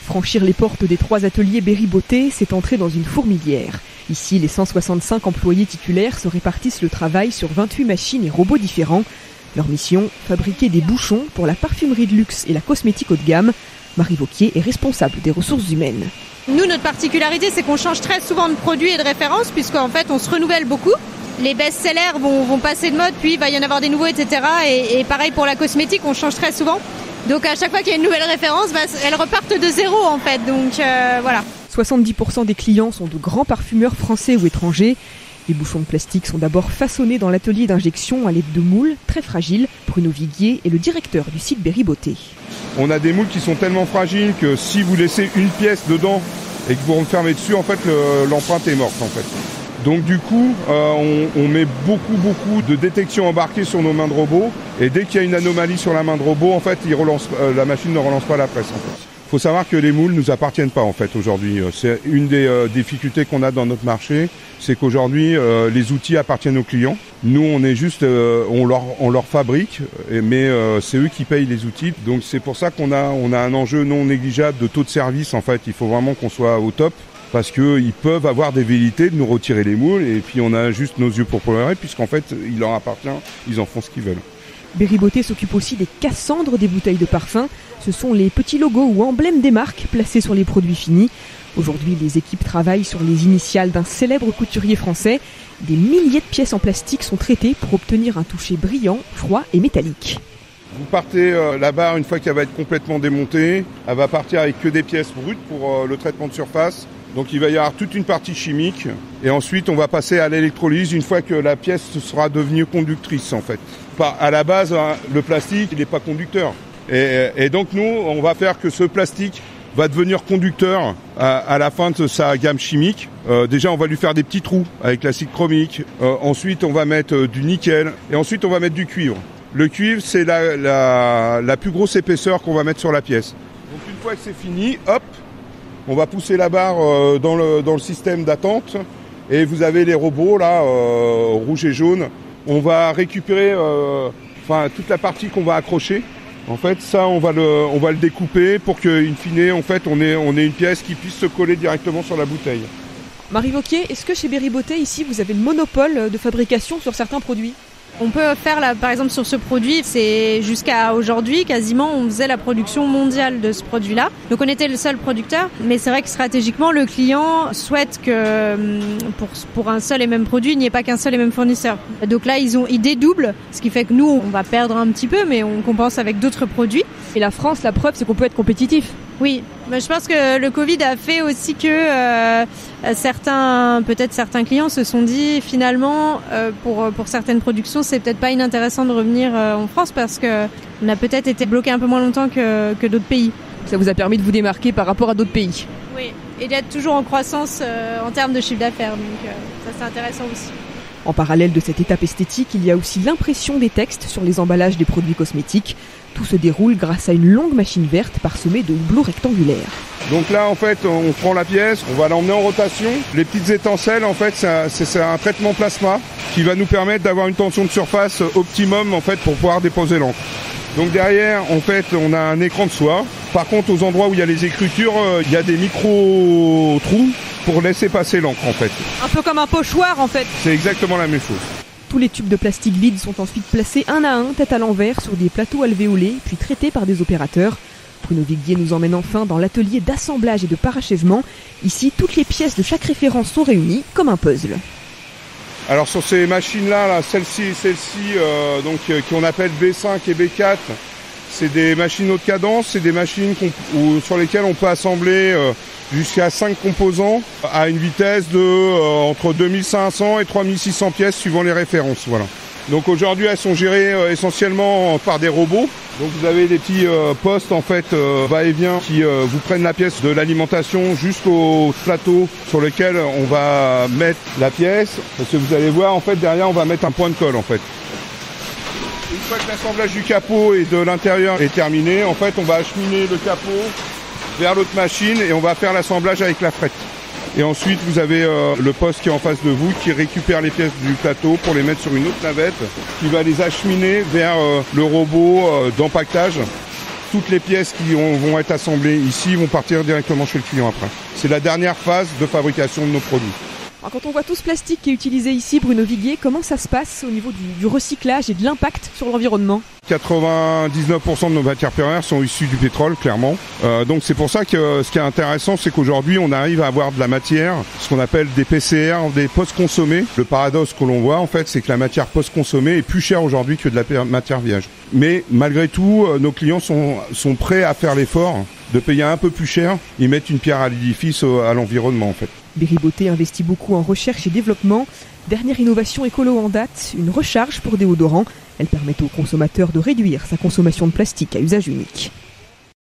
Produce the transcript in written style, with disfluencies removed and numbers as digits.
Franchir les portes des 3 ateliers Berry-Beauté, c'est entrer dans une fourmilière. Ici, les 165 employés titulaires se répartissent le travail sur 28 machines et robots différents. Leur mission, fabriquer des bouchons pour la parfumerie de luxe et la cosmétique haut de gamme. Marie Vauquier est responsable des ressources humaines. Nous, notre particularité, c'est qu'on change très souvent de produits et de références, puisqu'en fait, on se renouvelle beaucoup. Les best-sellers vont passer de mode, puis il va y en avoir des nouveaux, etc. Et pareil pour la cosmétique, on change très souvent. Donc à chaque fois qu'il y a une nouvelle référence, elles repartent de zéro en fait. Donc voilà. 70% des clients sont de grands parfumeurs français ou étrangers. Les bouchons de plastique sont d'abord façonnés dans l'atelier d'injection à l'aide de moules très fragiles. Bruno Viguier est le directeur du site Berry-Beauté. On a des moules qui sont tellement fragiles que si vous laissez une pièce dedans et que vous refermez dessus, en fait, l'empreinte est morte en fait. Donc du coup, on met beaucoup de détection embarquée sur nos mains de robot. Et dès qu'il y a une anomalie sur la main de robot, en fait, la machine ne relance pas la presse. En fait. Il faut savoir que les moules ne nous appartiennent pas en fait aujourd'hui. C'est une des difficultés qu'on a dans notre marché, c'est qu'aujourd'hui les outils appartiennent aux clients. Nous, on est juste, on leur fabrique, mais c'est eux qui payent les outils. Donc c'est pour ça qu'on a un enjeu non négligeable de taux de service. En fait, il faut vraiment qu'on soit au top. Parce qu'ils peuvent avoir des velléités de nous retirer les moules et puis on a juste nos yeux pour pleurer puisqu'en fait il leur appartient, ils en font ce qu'ils veulent. Berry-Beauté s'occupe aussi des cassandres des bouteilles de parfum. Ce sont les petits logos ou emblèmes des marques placés sur les produits finis. Aujourd'hui, les équipes travaillent sur les initiales d'un célèbre couturier français. Des milliers de pièces en plastique sont traitées pour obtenir un toucher brillant, froid et métallique. Vous partez la barre une fois qu'elle va être complètement démontée. Elle va partir avec que des pièces brutes pour le traitement de surface. Donc il va y avoir toute une partie chimique et ensuite on va passer à l'électrolyse une fois que la pièce sera devenue conductrice en fait. À la base, le plastique il n'est pas conducteur et donc nous on va faire que ce plastique va devenir conducteur à la fin de sa gamme chimique. Déjà on va lui faire des petits trous avec l'acide chromique, ensuite on va mettre du nickel et ensuite on va mettre du cuivre. Le cuivre c'est la plus grosse épaisseur qu'on va mettre sur la pièce. Donc une fois que c'est fini, hop, on va pousser la barre dans le système d'attente et vous avez les robots là, rouge et jaune. On va récupérer toute la partie qu'on va accrocher. En fait, ça, on va le découper pour qu'in fine, en fait, on ait une pièce qui puisse se coller directement sur la bouteille. Marie Vauquier, est-ce que chez Berry-Beauté, ici, vous avez le monopole de fabrication sur certains produits ? On peut faire, là, par exemple, sur ce produit, c'est jusqu'à aujourd'hui, quasiment, on faisait la production mondiale de ce produit-là. Donc, on était le seul producteur. Mais c'est vrai que stratégiquement, le client souhaite que pour un seul et même produit, il n'y ait pas qu'un seul et même fournisseur. Donc là, ils dédoublent, ce qui fait que nous, on va perdre un petit peu, mais on compense avec d'autres produits. Et la France, la preuve, c'est qu'on peut être compétitif. Oui, mais je pense que le Covid a fait aussi que certains clients se sont dit finalement pour certaines productions c'est peut-être pas inintéressant de revenir en France parce que on a peut-être été bloqué un peu moins longtemps que d'autres pays. Ça vous a permis de vous démarquer par rapport à d'autres pays. Oui, et d'être toujours en croissance en termes de chiffre d'affaires, donc ça c'est intéressant aussi. En parallèle de cette étape esthétique, il y a aussi l'impression des textes sur les emballages des produits cosmétiques. Tout se déroule grâce à une longue machine verte parsemée de houblons rectangulaires. Donc là, en fait, on prend la pièce, on va l'emmener en rotation. Les petites étincelles, en fait, c'est un traitement plasma qui va nous permettre d'avoir une tension de surface optimum, en fait, pour pouvoir déposer l'encre. Donc derrière, en fait, on a un écran de soie. Par contre, aux endroits où il y a les écritures, il y a des micro-trous pour laisser passer l'encre, en fait. Un peu comme un pochoir, en fait. C'est exactement la même chose. Tous les tubes de plastique vides sont ensuite placés un à un, tête à l'envers, sur des plateaux alvéolés, puis traités par des opérateurs. Bruno Viguier nous emmène enfin dans l'atelier d'assemblage et de parachèvement. Ici, toutes les pièces de chaque référence sont réunies comme un puzzle. Alors sur ces machines-là, celle-ci, qu'on appelle B5 et B4, c'est des machines haute cadence, c'est des machines sur lesquelles on peut assembler jusqu'à 5 composants à une vitesse de entre 2500 et 3600 pièces suivant les références. Voilà. Donc aujourd'hui, elles sont gérées essentiellement par des robots. Donc vous avez des petits postes en fait va-et-vient qui vous prennent la pièce de l'alimentation jusqu'au plateau sur lequel on va mettre la pièce. Parce que vous allez voir en fait derrière on va mettre un point de colle en fait. Une fois que l'assemblage du capot et de l'intérieur est terminé, en fait on va acheminer le capot vers l'autre machine et on va faire l'assemblage avec la frette. Et ensuite, vous avez le poste qui est en face de vous qui récupère les pièces du plateau pour les mettre sur une autre navette qui va les acheminer vers le robot d'empaquetage Toutes les pièces qui vont être assemblées ici vont partir directement chez le client après. C'est la dernière phase de fabrication de nos produits. Alors quand on voit tout ce plastique qui est utilisé ici, Bruno Viguier, comment ça se passe au niveau du recyclage et de l'impact sur l'environnement ? 99% de nos matières premières sont issues du pétrole, clairement. Donc c'est pour ça que ce qui est intéressant, c'est qu'aujourd'hui, on arrive à avoir de la matière, ce qu'on appelle des PCR, des post-consommés. Le paradoxe que l'on voit, en fait, c'est que la matière post-consommée est plus chère aujourd'hui que de la matière vierge. Mais malgré tout, nos clients sont prêts à faire l'effort de payer un peu plus cher. Ils mettent une pierre à l'édifice, à l'environnement, en fait. Berry-Beauté investit beaucoup en recherche et développement. Dernière innovation écolo en date, une recharge pour déodorant. Elle permet au consommateur de réduire sa consommation de plastique à usage unique.